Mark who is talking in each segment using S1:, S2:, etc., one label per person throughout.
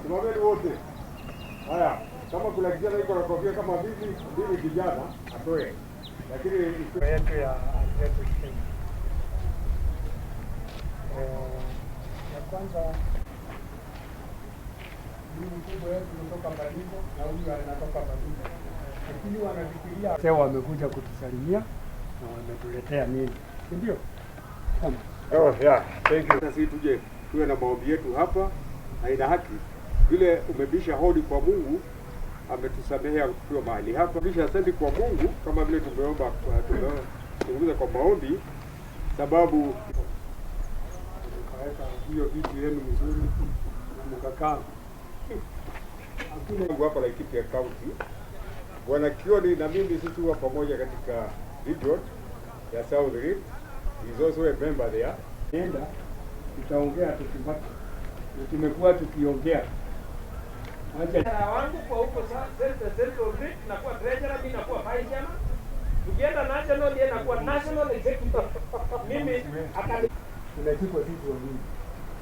S1: Simameni wote. Haya, kama kuna kijana yuko na kofia kama bibi kijana atoe. Lakini
S2: yetu ya Athletics Kenya. Ya kwanza ni mkubwa wetu kutoka Baringo na huyu anatoka Baringo. Lakini wanafikiria sasa wamekuja kutusalimia na wametuletea nini? Ndio? Kama.
S1: Oh yeah, thank you. Sisi tuje tuwe na maombi yetu hapa na ina haki. Vile umebisha hodi kwa Mungu, ametusamehea tukiwa mahali hapa. Bisha asante kwa Mungu kama vile tumeomba tumeongeza kwa maombi sababu
S2: tukaweka hiyo vitu yenu mzuri na mkakaa.
S1: Hakuna Mungu hapa Laikipia County. Bwana Kioni na mimi sisi huwa pamoja katika region ya South Rift. He's also a member there.
S2: Nenda tutaongea tukibaki. Tumekuwa tukiongea.
S3: Wangu kwa huko Central Rift na kwa treasurer, mimi nakuwa vice chairman. Tukienda national yeye anakuwa national executive. Mimi akali
S2: tunachukua sisi wawili.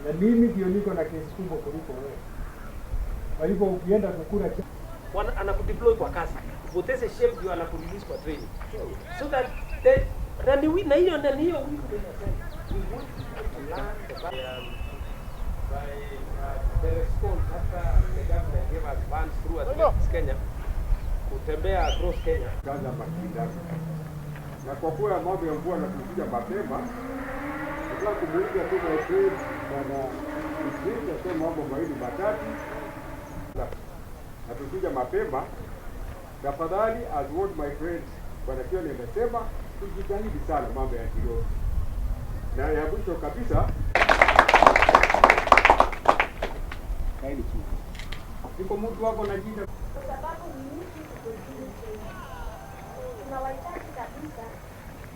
S2: Na mimi ndio niko na kesi kubwa kuliko wewe. Kwa hivyo ukienda kukura
S3: anakudeploy kwa kazi. Upoteze shape ndio anakurelease kwa training. So that the rani na hiyo ndani hiyo wiki tunasema. We want to learn by the response after the government gave us funds through Athletics Kenya kutembea across Kenya
S1: kaza mashindano. Na kwa kuwa mambo ya mvua na kuja mapema, nataka kumuuliza tu my friend bwana Mzee asema mambo mawili matatu. Na tukija mapema, tafadhali as what my friend bwana Kioni amesema, tujitahidi sana mambo ya kiroho. Na ya mwisho kabisa kaidi tu. Niko mtu wako na jina
S4: kwa sababu mimi tunawahitaji kabisa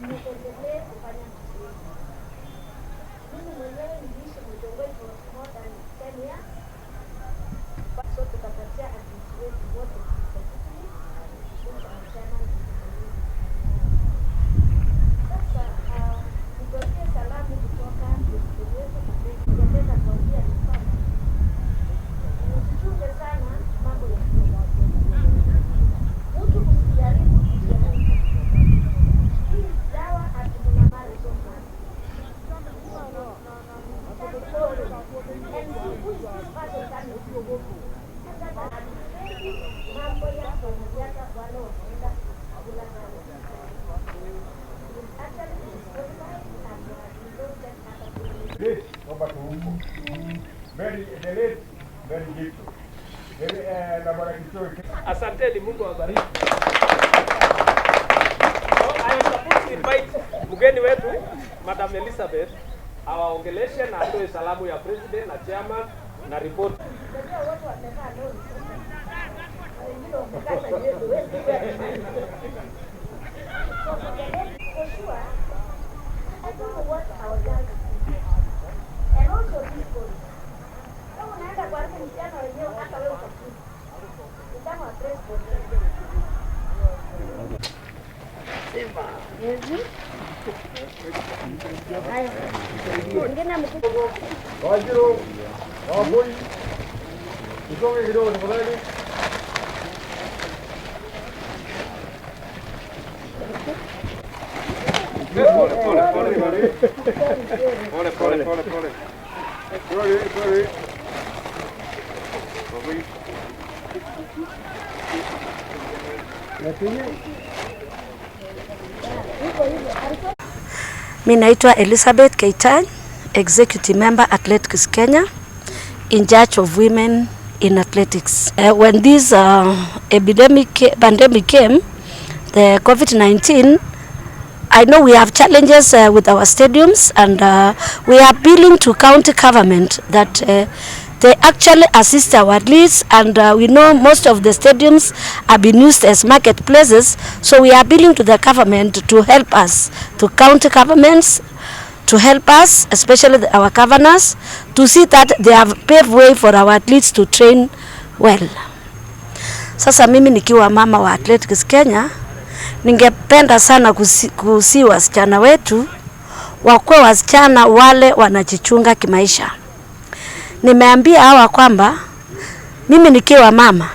S4: niendelee kufanya mazoezi. Mimi mwenyewe niliishi Mjongwe for more than 10 years. So tukapatia athletes wetu wote sasa nitokee salamu kutoka kupendeza kwa njia ni kwamba usichunge sana mambo ya mtu usijaribu kujaribu. Hii dawa hatukuna mara zote. Mambo ya kuongeza wale wanaenda kula
S3: Asanteni, Mungu awabariki. I am supposed to invite mgeni wetu Madam Elizabeth awaongeleshe na atoe salamu ya president na chairman na report.
S1: Wajiro, waboi, usonge kidogo tafadhali.
S5: Mimi naitwa Elizabeth Keitan, Executive Member Athletics Kenya, in charge of women in athletics. When this pandemic came, the COVID-19, I know we have challenges with our stadiums, and we are appealing to county government that they actually assist our athletes, and we know most of the stadiums have been used as marketplaces, so we are appealing to the government to help us, to county governments, to help us, especially our governors, to see that they have paved way for our athletes to train well. Sasa mimi nikiwa mama wa Athletics Kenya, ningependa sana kusi wasichana wetu wakuwe wasichana wale wanajichunga kimaisha. Nimeambia hawa kwamba Mimi nikiwa mama,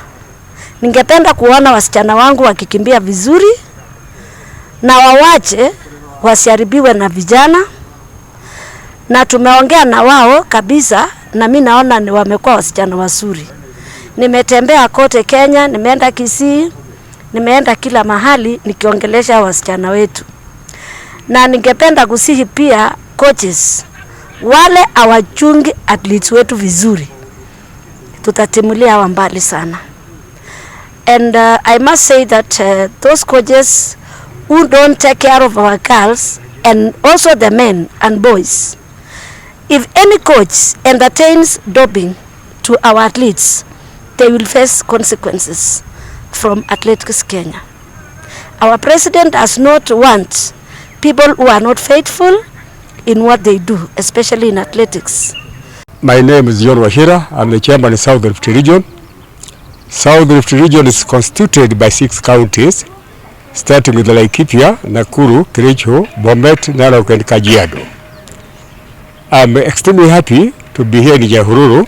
S5: ningependa kuona wasichana wangu wakikimbia vizuri na wawache wasiharibiwe na vijana, na tumeongea na wao kabisa, na mimi naona ni wamekuwa wasichana wazuri. Nimetembea kote Kenya, nimeenda Kisii, nimeenda kila mahali nikiongelesha wasichana wetu. Na ningependa kusihi pia coaches wale awachungi athletes wetu vizuri, tutatimulia hawa mbali sana. And I must say that those coaches who don't take care of our girls and also the men and boys, if any coach entertains doping to our athletes, they will face consequences from Athletics Kenya. Our president does not want people who are not faithful in what they do, especially in athletics.
S1: My name is John Wachira. I'm the chairman of South Rift Region. South Rift Region is constituted by 6 counties, starting with Laikipia, Nakuru, Kericho, Bomet, Narok and Kajiado. I'm extremely happy to be here in Nyahururu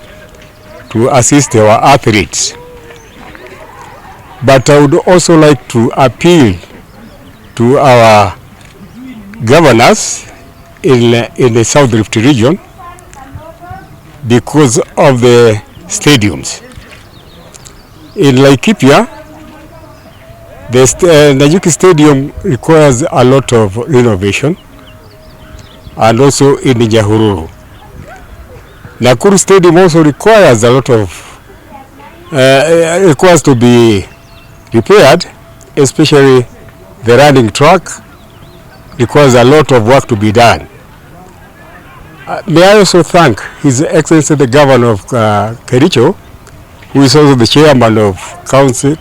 S1: to assist our athletes. But I would also like to appeal to our governors in the South Rift Region because of the stadiums. In Laikipia, the Nanyuki Stadium requires a lot of renovation, and also in Nyahururu. Nakuru Stadium also requires a lot of requires to be repaired, especially the running track requires a lot of work to be done. May I also thank His Excellency the Governor of Kericho, who is also the chairman of Council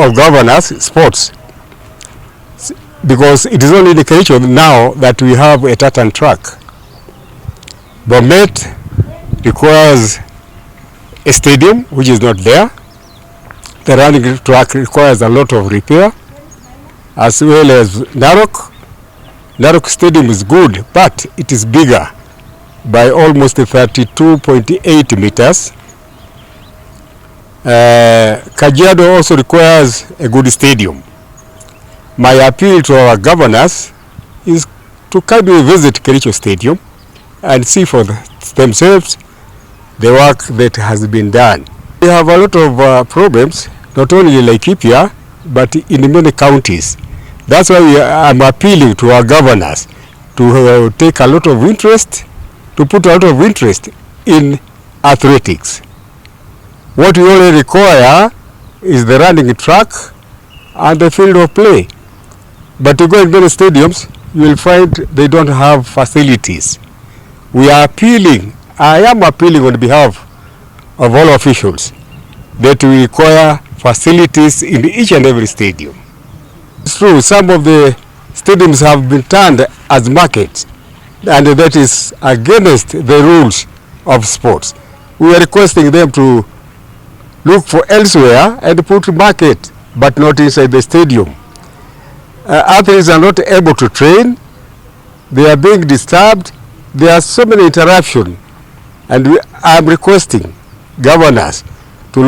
S1: of Governors Sports, because it is only in Kericho now that we have a tartan track. Bomet requires a stadium which is not there. The running track requires a lot of repair, as well as Narok. Narok Stadium is good, but it is bigger by almost 32.8 meters. Kajiado also requires a good stadium. My appeal to our governors is to kindly visit Kericho Stadium and see for themselves the work that has been done. We have a lot of problems, not only in Laikipia, but in many counties. That's why I'm appealing to our governors to take a lot of interest, to put a lot of interest in athletics. What we only require is the running track and the field of play. But to go in many stadiums, you will find they don't have facilities. We are appealing, I am appealing on behalf of all officials that we require facilities in each and every stadium. It's true, some of the stadiums have been turned as markets, and that is against the rules of sports. We are requesting them to look for elsewhere and put market, but not inside the stadium. Athletes are not able to train, they are being disturbed, there are so many interruptions, and I'm requesting governors to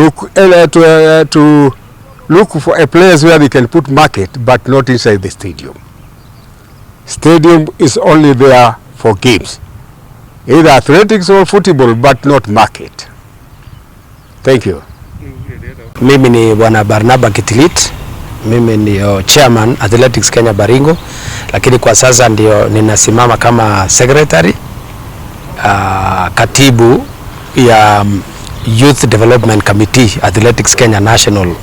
S1: look for a place where they can put market, but not inside the stadium. Stadium is only there for games, either athletics or football, but not market. Thank you.
S6: Mimi ni Bwana Barnaba Kitilit. Mimi ndio chairman Athletics Kenya Baringo, lakini kwa sasa ndio ninasimama kama secretary katibu ya Youth Development Committee Athletics Kenya National.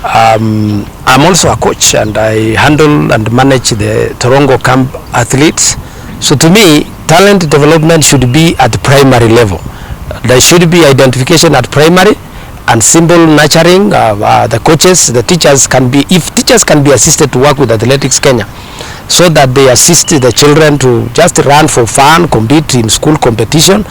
S6: I'm also a coach and I handle and manage the Torongo camp athletes. So to me, talent development should be at the primary level. There should be identification at primary and simple nurturing. The coaches, the teachers can be, if teachers can be assisted to work with Athletics Kenya, so that they assist the children to just run for fun, compete in school competition.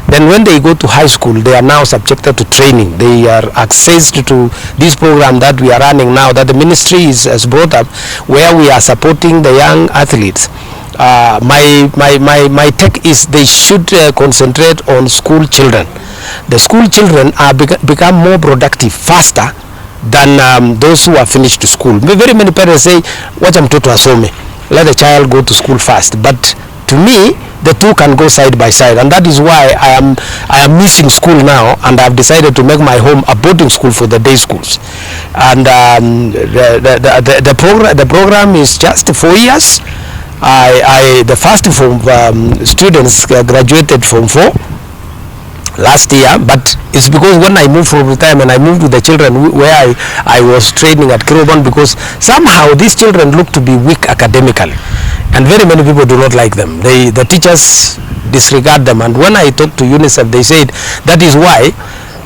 S6: Then when they go to high school, they are now subjected to training. They are accessed to this program that we are running now, that the ministry has brought up, where we are supporting the young athletes my take is they should concentrate on school children. The school children are become more productive faster than those who have finished school. Very many parents say, wacha mtoto asome, let the child go to school first. But to me, the two can go side by side, and that is why I am missing school now, and I have decided to make my home a boarding school for the day schools. And the program is just 4 years. The first form students graduated from 4 last year, but it's because when I moved from retirement, I moved with the children where I was training at Kiroban, because somehow these children look to be weak academically, and very many people do not like them. The teachers disregard them, and when I talked to UNICEF, they said that is why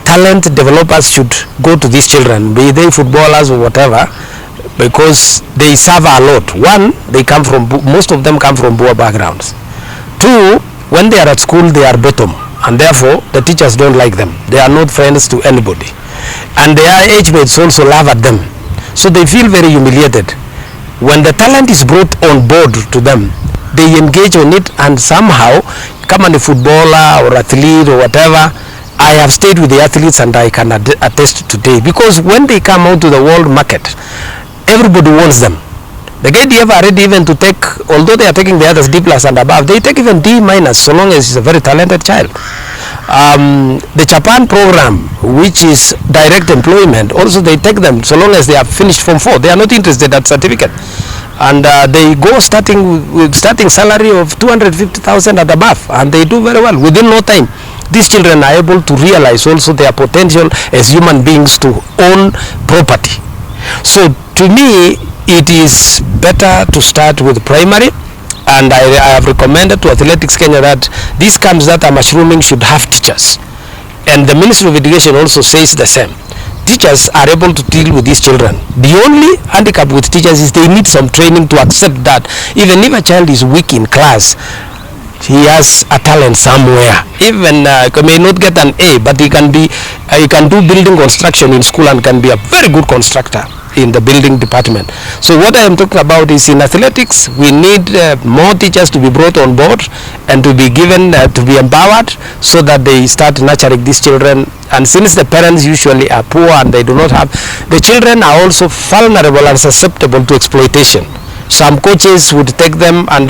S6: talent developers should go to these children, be they footballers or whatever, because they serve a lot. One, they come from, most of them come from poor backgrounds. Two, when they are at school, they are bottom, and therefore the teachers don't like them. They are not friends to anybody, and their age mates also laugh at them, so they feel very humiliated. When the talent is brought on board to them, they engage on it, and somehow, come on, a footballer or athlete or whatever, I have stayed with the athletes and I can attest today, because when they come out to the world market, everybody wants them. The KDF are ready even to take, although they are taking the others D+ and above, they take even D- so long as it's a very talented child. The Japan program, which is direct employment, also they take them so long as they have finished Form 4. They are not interested at certificate, and they go starting with starting salary of 250,000 and above, and they do very well within no time. These children are able to realize also their potential as human beings to own property. So to me, it is better to start with primary, and I have recommended to Athletics Kenya that these camps that are mushrooming should have teachers, and the Ministry of Education also says the same. Teachers are able to deal with these children. The only handicap with teachers is they need some training to accept that even if a child is weak in class, he has a talent somewhere. Even may not get an A, but he can do building construction in school and can be a very good constructor in the building department. So what I am talking about is, in athletics, we need more teachers to be brought on board and to be given, to be empowered, so that they start nurturing these children. And since the parents usually are poor and they do not have, the children are also vulnerable and susceptible to exploitation. Some coaches would take them, and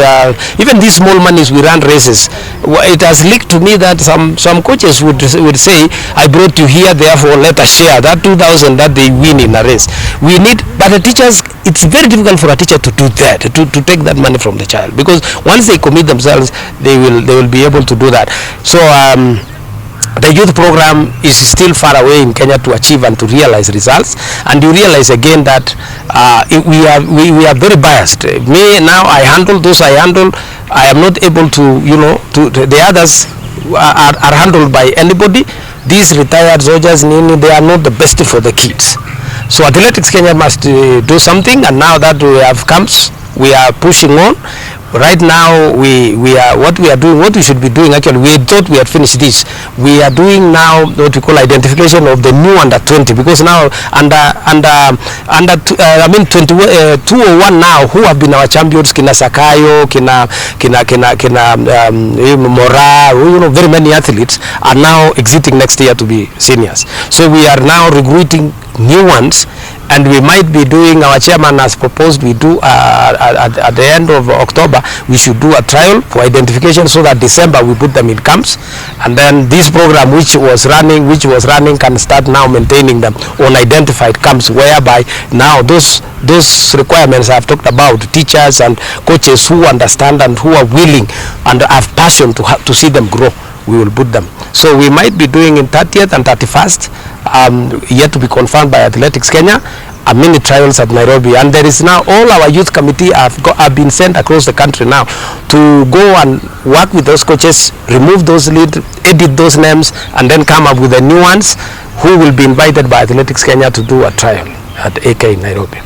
S6: even these small monies we run races. It has leaked to me that some coaches would say, I brought you here, therefore let us share that 2,000 that they win in a race. We need, but the teachers, it's very difficult for a teacher to do that, to take that money from the child, because once they commit themselves, they will be able to do that. So the youth program is still far away in Kenya to achieve and to realize results, and you realize again that we are very biased. Me now, I handle those I handle. I am not able to, the others are handled by anybody. These retired soldiers, they are not the best for the kids. So Athletics Kenya must do something, and now that we have camps, we are pushing on. Right now, we are what we are doing, what we should be doing. Actually, we thought we had finished this. We are doing now what we call identification of the new under 20, because now under 201 now, who have been our champions, kina Sakayo, kina Mora, very many athletes are now exiting next year to be seniors. So we are now recruiting new ones, and we might be doing, our chairman has proposed, we do at the end of October, we should do a trial for identification, so that December we put them in camps, and then this program which was running can start now maintaining them on identified camps, whereby now those requirements I've talked about, teachers and coaches who understand and who are willing and have passion to see them grow, we will put them. So we might be doing in 30th and 31st, yet to be confirmed by Athletics Kenya, a mini trials at Nairobi. And there is now, all our youth committee have been sent across the country now to go and work with those coaches, remove those leads, edit those names, and then come up with the new ones who will be invited by Athletics Kenya to do a trial at AK in Nairobi.